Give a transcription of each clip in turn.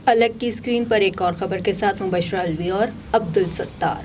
الگ کی اسکرین پر ایک اور خبر کے ساتھ مبشرہ الوی اور عبدالستار۔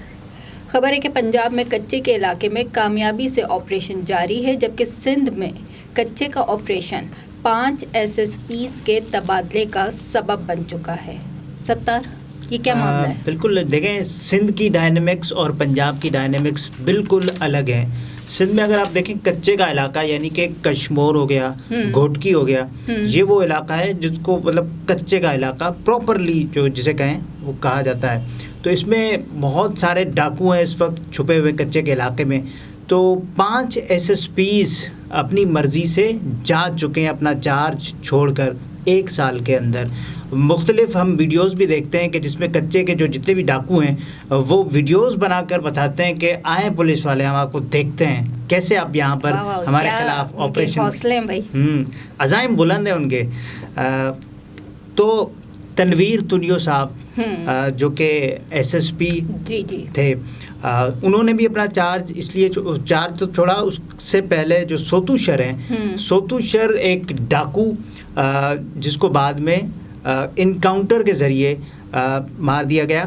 خبر ہے کہ پنجاب میں کچے کے علاقے میں کامیابی سے آپریشن جاری ہے، جبکہ سندھ میں کچے کا آپریشن 5 SSPs کے تبادلے کا سبب بن چکا ہے۔ ستار، یہ کیا معاملہ ہے؟ بالکل دیکھیں، سندھ کی ڈائنامکس اور پنجاب کی ڈائنامکس بالکل الگ ہے۔ سندھ میں اگر آپ دیکھیں کچے کا علاقہ یعنی کہ کشمور ہو گیا، گھوٹکی ہو گیا، یہ وہ علاقہ ہے جس کو مطلب کچے کا علاقہ پراپرلی جو جسے کہیں وہ کہا جاتا ہے۔ تو اس میں بہت سارے ڈاکو ہیں اس وقت چھپے ہوئے کچے کے علاقے میں۔ تو 5 SSPs اپنی مرضی سے جا چکے ہیں اپنا چارج چھوڑ کر 1 سال کے اندر۔ مختلف ہم ویڈیوز بھی دیکھتے ہیں کہ جس میں کچے کے جو جتنے بھی ڈاکو ہیں وہ ویڈیوز بنا کر بتاتے ہیں کہ آئیں پولیس والے، ہم آپ کو دیکھتے ہیں کیسے آپ یہاں پر ہمارے خلاف آپریشن۔ حوصلے ہیں بھائی، عزائم بلند ہیں ان کے۔ تو تنویر تنیو صاحب جو کہ SSP تھے، انہوں نے بھی اپنا چارج اس لیے چارج تو چھوڑا، اس سے پہلے جو سوتو شر ہیں، سوتو شر ایک ڈاکو جس کو بعد میں انکاؤنٹر کے ذریعے مار دیا گیا۔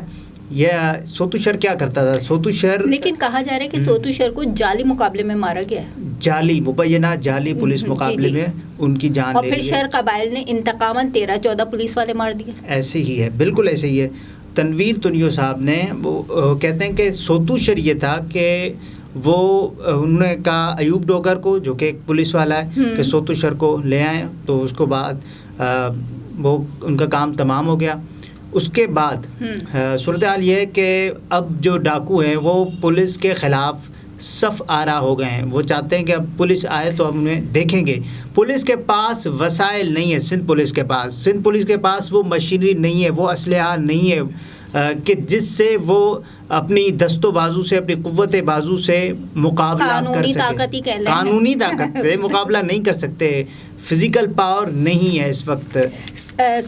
یہ سوتو شر کیا کرتا تھا؟ سوتو شر، لیکن کہا جا رہا ہے کہ سوتو شر کو جعلی مقابلے میں مارا گیا ہے، جعلی مبینہ جعلی پولیس مقابلے میں ان کی جان، اور پھر شہر قبائل نے انتقاماً 13-14 پولیس والے مار دیے۔ ایسے ہی ہے، بالکل ایسے ہی ہے۔ تنویر تنیو صاحب نے وہ کہتے ہیں کہ سوتو شر یہ تھا کہ وہ انہوں نے کہا ایوب ڈوگر کو جو کہ ایک پولیس والا ہے کہ سوتو شر کو لے آئیں، تو اس کو بعد وہ ان کا کام تمام ہو گیا۔ اس کے بعد صورتحال یہ ہے کہ اب جو ڈاکو ہیں وہ پولیس کے خلاف صف آرا ہو گئے ہیں۔ وہ چاہتے ہیں کہ اب پولیس آئے تو ہم انہیں دیکھیں گے۔ پولیس کے پاس وسائل نہیں ہے، سندھ پولیس کے پاس وہ مشینری نہیں ہے، وہ اسلحہ نہیں ہے کہ جس سے وہ اپنی دست و بازو سے، اپنی قوت بازو سے مقابلہ کر سکے۔ قانونی طاقت سے مقابلہ نہیں کر سکتے، فزیکل پاور نہیں ہے اس وقت۔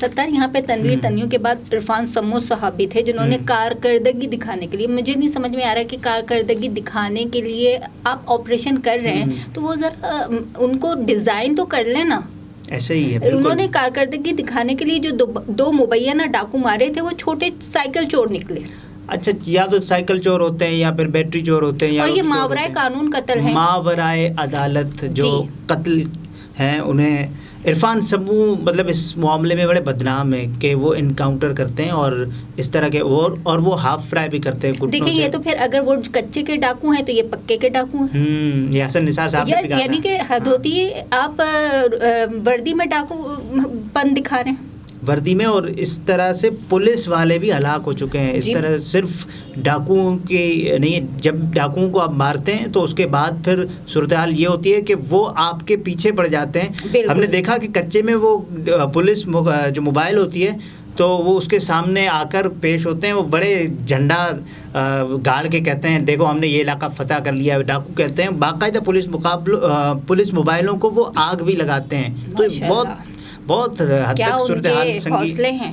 ستار، یہاں پہ تنویر تنیو کے بعد عرفان سمو صاحب بھی تھے جنہوں نے کارکردگی دکھانے کے لیے، مجھے نہیں سمجھ میں آ رہا کہ کارکردگی دکھانے کے لیے آپ آپریشن کر رہے ہیں تو وہ ذرا ان کو ڈیزائن تو کر لیں نا۔ ایسے ہی ہے، انہوں نے کارکردگی دکھانے کے لیے جو 2 مبینہ ڈاکو مارے تھے وہ چھوٹے سائیکل چور نکلے۔ اچھا، یا تو سائیکل چور ہوتے ہیں یا پھر بیٹری چور ہوتے ہیں، اور یہ ماورائے قانون قتل ہے، ماورائے عدالت جو قتل ہیں انہیں۔ عرفان سمو مطلب اس معاملے میں بڑے بدنام ہیں کہ وہ انکاؤنٹر کرتے ہیں اور اس طرح کے اور وہ ہاف فرائی بھی کرتے ہیں۔ دیکھیں یہ تو پھر اگر وہ کچے کے ڈاکو ہیں تو یہ پکے کے ڈاکو ہیں۔ یہ حسن نثار صاحب نے بھی کہا، یعنی کہ حد ہوتی ہے، آپ وردی میں ڈاکو پن دکھا رہے ہیں، وردی میں، اور اس طرح سے پولیس والے بھی ہلاک ہو چکے ہیں۔ اس طرح صرف ڈاکوؤں کی نہیں، جب ڈاکوؤں کو آپ مارتے ہیں تو اس کے بعد پھر صورتحال یہ ہوتی ہے کہ وہ آپ کے پیچھے پڑ جاتے ہیں۔ ہم نے دیکھا کہ کچے میں وہ پولیس جو موبائل ہوتی ہے تو وہ اس کے سامنے آ کر پیش ہوتے ہیں، وہ بڑے جھنڈا گاڑ کے کہتے ہیں دیکھو ہم نے یہ علاقہ فتح کر لیا ہے۔ ڈاکو کہتے ہیں باقاعدہ پولیس موبائلوں کو وہ آگ بھی لگاتے ہیں۔ تو بہت حد تک صورتحال حوصلے ہیں۔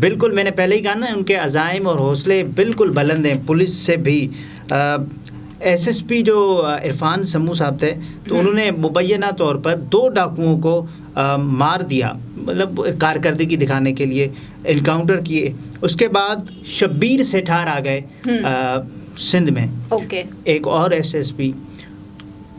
بالکل، میں نے پہلے ہی کہا نا، ان کے عزائم اور حوصلے بالکل بلند ہیں پولیس سے بھی۔ SSP جو عرفان سمو صاحب تھے تو انہوں نے مبینہ طور پر 2 ڈاکوؤں کو مار دیا، مطلب کارکردگی دکھانے کے لیے انکاؤنٹر کیے۔ اس کے بعد شبیر سیٹھار آ گئے سندھ میں، ایک اور SSP،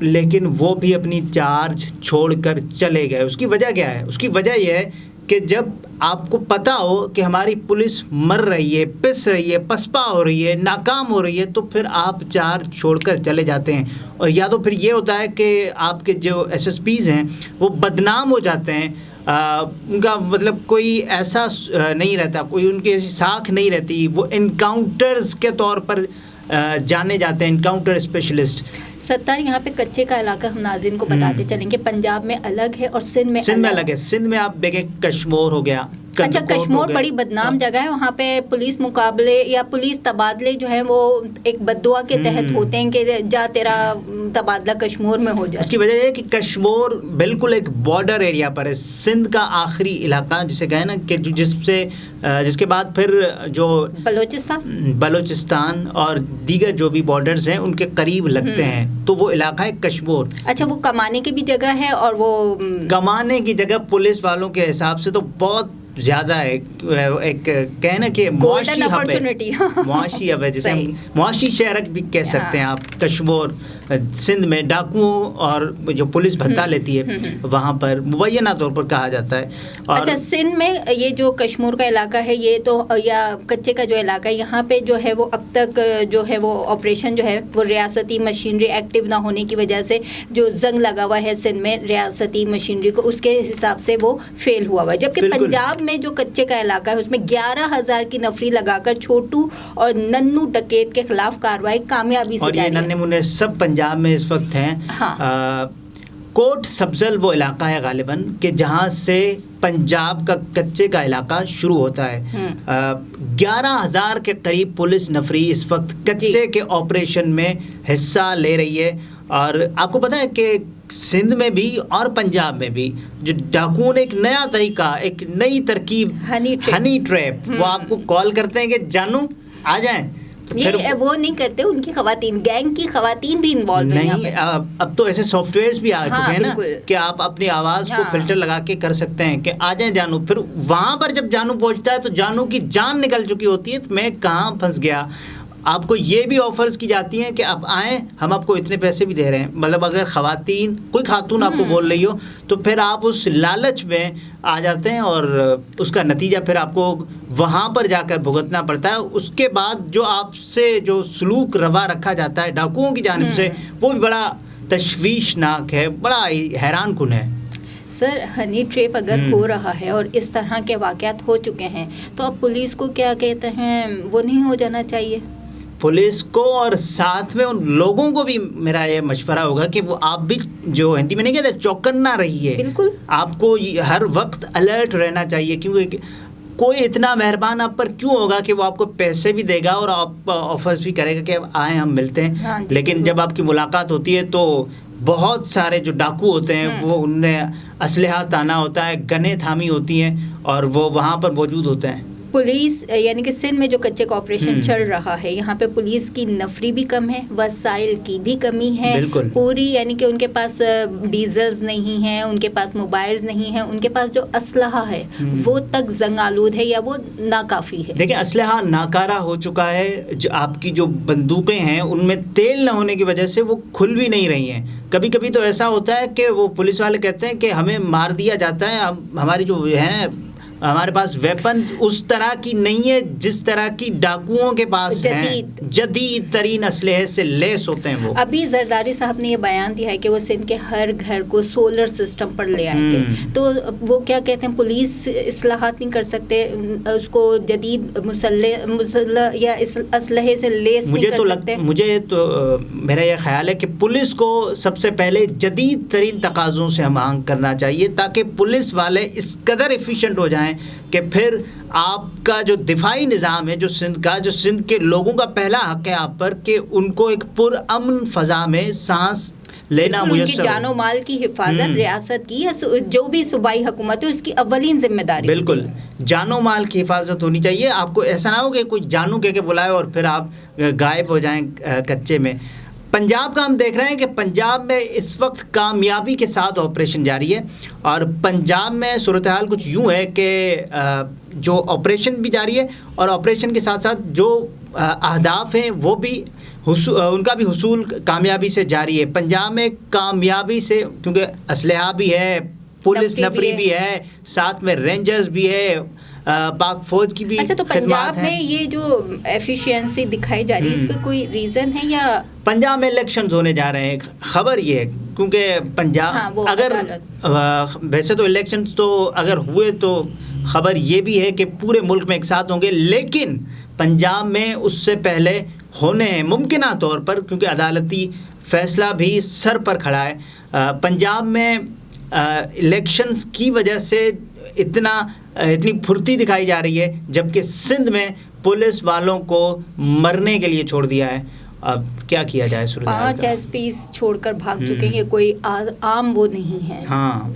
لیکن وہ بھی اپنی چارج چھوڑ کر چلے گئے۔ اس کی وجہ کیا ہے؟ اس کی وجہ یہ ہے کہ جب آپ کو پتہ ہو کہ ہماری پولیس مر رہی ہے، پس رہی ہے، پسپا ہو رہی ہے، ناکام ہو رہی ہے، تو پھر آپ چارج چھوڑ کر چلے جاتے ہیں۔ اور یا تو پھر یہ ہوتا ہے کہ آپ کے جو SSPs ہیں وہ بدنام ہو جاتے ہیں، ان کا مطلب کوئی ایسا نہیں رہتا، کوئی ان کی ایسی ساکھ نہیں رہتی، وہ انکاؤنٹرز کے طور پر جانے جاتے ہیں، انکاؤنٹر اسپیشلسٹ۔ ستار، یہاں پہ کچے کا علاقہ ہم ناظرین کو بتاتے چلیں کہ پنجاب میں الگ ہے اور سندھ میں الگ ہے۔ سندھ میں آپ دیکھیں کشمور ہو گیا، اچھا کشمور بڑی بدنام جگہ ہے، وہاں پہ پولیس مقابلے یا پولیس تبادلے جو ہیں وہ ایک بددعا کے تحت ہوتے ہیں کہ جا تیرا تبادلہ کشمور میں ہو جائے۔ اس کی وجہ یہ ہے کہ کشمور بالکل ایک بارڈر ایریا پر ہے، سندھ کا آخری علاقہ جسے کہیں نا کہ جس کے بعد پھر جو بلوچستان اور دیگر جو بھی بارڈرز ہیں ان کے قریب لگتے ہیں، تو وہ علاقہ ہے کشمور۔ اچھا، وہ کمانے کی بھی جگہ ہے اور وہ کمانے کی جگہ پولیس والوں کے حساب سے تو بہت زیادہ ہے، ایک کہنا کہ معاشی ہب ہے، معاشی ہب ہے جسے ہم معاشی شہر بھی کہہ سکتے ہیں آپ. کشمور سندھ میں ڈاکوؤں اور جو پولیس بھتہ لیتی ہے وہاں پر مبینہ طور پر کہا جاتا ہے. اچھا، سندھ میں یہ جو کشمور کا علاقہ ہے یہ تو، یا کچے کا جو علاقہ ہے، یہاں پہ جو ہے وہ اب تک جو ہے وہ آپریشن جو ہے وہ ریاستی مشینری ایکٹیو نہ ہونے کی وجہ سے جو زنگ لگا ہوا ہے سندھ میں ریاستی مشینری کو، اس کے حساب سے وہ فیل ہوا ہوا ہے. جبکہ پنجاب میں جو کچے کا علاقہ ہے اس میں 11,000 کی نفری لگا کر چھوٹو اور ننو ڈکیت کے خلاف کارروائی کامیابی سے جاری ہے. اور یہ ننھے منھے سب پنجاب میں اس وقت ہیں. کوٹ سبزل وہ علاقہ ہے غالباً کہ جہاں سے پنجاب کا کچے کا علاقہ شروع ہوتا ہے. 11,000 کے قریب پولیس نفری اس وقت کچے کے آپریشن میں حصہ لے رہی ہے. اور آپ کو پتہ ہے کہ سندھ میں بھی اور پنجاب میں بھی جو ڈاکوؤں نے ایک نیا طریقہ، ایک نئی ترکیب، ہنی ٹریپ، وہ آپ کو کال کرتے ہیں کہ جانو آ جائیں. یہ وہ نہیں کرتے، ان کی خواتین، گینگ کی خواتین بھی انوالو ہیں. نہیں، اب تو ایسے سافٹ ویئرز بھی آ چکے ہیں نا کہ آپ اپنی آواز کو فلٹر لگا کے کر سکتے ہیں کہ آ جائیں جانو. پھر وہاں پر جب جانو پہنچتا ہے تو جانو کی جان نکل چکی ہوتی ہے، تو میں کہاں پھنس گیا. آپ کو یہ بھی آفرز کی جاتی ہیں کہ آپ آئیں، ہم آپ کو اتنے پیسے بھی دے رہے ہیں. مطلب اگر خواتین، کوئی خاتون آپ کو بول رہی ہو تو پھر آپ اس لالچ میں آ جاتے ہیں اور اس کا نتیجہ پھر آپ کو وہاں پر جا کر بھگتنا پڑتا ہے. اس کے بعد جو آپ سے جو سلوک روا رکھا جاتا ہے ڈاکوؤں کی جانب سے، وہ بھی بڑا تشویشناک ہے، بڑا حیران کن ہے. سر، ہنی ٹریپ اگر ہو رہا ہے اور اس طرح کے واقعات ہو چکے ہیں تو اب پولیس کو کیا کہتے ہیں، وہ نہیں ہو جانا چاہیے؟ پولیس کو اور ساتھ میں ان لوگوں کو بھی میرا یہ مشورہ ہوگا کہ وہ آپ بھی جو ہندی میں نہیں کہتے چوکنا رہیے. بالکل، آپ کو ہر وقت الرٹ رہنا چاہیے، کیونکہ کوئی اتنا مہربان آپ پر کیوں ہوگا کہ وہ آپ کو پیسے بھی دے گا اور آپ آفرز بھی کرے گا کہ آئیں ہم ملتے ہیں. لیکن جب آپ کی ملاقات ہوتی ہے تو بہت سارے جو ڈاکو ہوتے ہیں وہ ان نے اسلحہ تانا ہوتا ہے، گنیں تھامی ہوتی ہیں اور وہ وہاں پر موجود ہوتے ہیں. پولیس یعنی کہ سندھ میں جو کچے کا آپریشن چل رہا ہے، یہاں پہ پولیس کی نفری بھی کم ہے، وسائل کی بھی کمی ہے پوری. یعنی کہ ان کے پاس ڈیزلز نہیں ہیں، ان کے پاس موبائلز نہیں ہیں، ان کے پاس جو اسلحہ ہے وہ تک زنگ آلود ہے یا وہ ناکافی ہے. دیکھیں، اسلحہ ناکارہ ہو چکا ہے. جو آپ کی جو بندوقیں ہیں ان میں تیل نہ ہونے کی وجہ سے وہ کھل بھی نہیں رہی ہیں. کبھی کبھی تو ایسا ہوتا ہے کہ وہ پولیس والے کہتے ہیں کہ ہمیں مار دیا جاتا ہے، ہماری جو ہے ہمارے پاس ویپن اس طرح کی نہیں ہے جس طرح کی ڈاکوؤں کے پاس ہیں. جدید ترین اسلحے سے لیس ہوتے ہیں وہ. ابھی زرداری صاحب نے یہ بیان دیا ہے کہ وہ سندھ کے ہر گھر کو سولر سسٹم پر لے آئیں گے. تو وہ کیا کہتے ہیں، پولیس اصلاحات نہیں کر سکتے، اس کو جدید مسلح یا اسلحے سے لیس نہیں کر سکتے؟ مجھے تو میرا یہ خیال ہے کہ پولیس کو سب سے پہلے جدید ترین تقاضوں سے ہم آہنگ کرنا چاہیے تاکہ پولیس والے اس قدر ایفیشینٹ ہو جائیں کہ پھر آپ کا جو دفاعی نظام ہے، جو سندھ کے لوگوں کا پہلا حق ہے آپ پر کہ ان کو ایک پر امن فضا میں سانس لینا میسر ہو. ان کی جان و مال کی حفاظت ریاست کی جو بھی صوبائی حکومت ہے اس کی اولین ذمہ داری. بالکل، جان و مال کی حفاظت ہونی چاہیے. آپ کو ایسا نہ ہو کہ کوئی جانو کہہ کے بلائے اور پھر آپ غائب ہو جائیں کچے میں. پنجاب کا ہم دیکھ رہے ہیں کہ پنجاب میں اس وقت کامیابی کے ساتھ آپریشن جاری ہے اور پنجاب میں صورتحال کچھ یوں ہے کہ جو آپریشن بھی جاری ہے اور آپریشن کے ساتھ ساتھ جو اہداف ہیں وہ بھی ان کا بھی حصول کامیابی سے جاری ہے. پنجاب میں کامیابی سے، کیونکہ اسلحہ بھی ہے، پولیس نفری بھی ہے، ساتھ میں رینجرز بھی ہے، پاک فوج کی بھی. اچھا، تو پنجاب میں یہ جو ایفیشینسی دکھائی جا رہی ہے اس کا کوئی ریزن ہے یا؟ پنجاب میں الیکشنز ہونے جا رہے ہیں. خبر یہ ہے کیونکہ پنجاب اگر ویسے تو الیکشنز تو اگر ہوئے تو خبر یہ بھی ہے کہ پورے ملک میں ایک ساتھ ہوں گے، لیکن پنجاب میں اس سے پہلے ہونے ہیں ممکنہ طور پر، کیونکہ عدالتی فیصلہ بھی سر پر کھڑا ہے. پنجاب میں الیکشنز کی وجہ سے اتنی پھرتی دکھائی جا رہی ہے، جبکہ سندھ میں پولیس والوں کو مرنے کے لیے چھوڑ دیا ہے. اب کیا کیا جائے؟ 5 ایس پیز چھوڑ کر بھاگ چکے ہیں. یہ کوئی عام وہ نہیں ہے،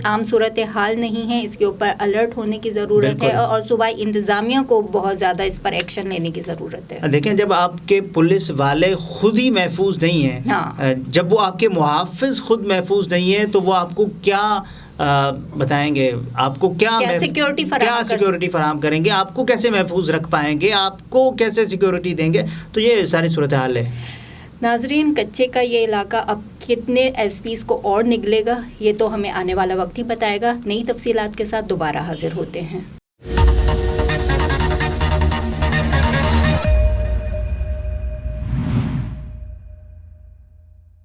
عام صورتحال نہیں ہے. اس کے اوپر الرٹ ہونے کی ضرورت ہے اور صوبائی انتظامیہ کو بہت زیادہ اس پر ایکشن لینے کی ضرورت ہے. دیکھیں، جب آپ کے پولیس والے خود ہی محفوظ نہیں ہیں، جب وہ آپ کے محافظ خود محفوظ نہیں ہیں تو وہ آپ کو کیا بتائیں گے آپ کو کیا سیکیورٹی فراہم کریں گے, آپ کو کیسے محفوظ رکھ پائیں گے, آپ کو کیسے سیکیورٹی دیں گے, تو یہ ساری صورتحال ہے. ناظرین, کچے کا یہ علاقہ اب کتنے ایس پیز کو اور نگلے گا, یہ تو ہمیں آنے والا وقت ہی بتائے گا. نئی تفصیلات کے ساتھ دوبارہ حاضر ہوتے ہیں.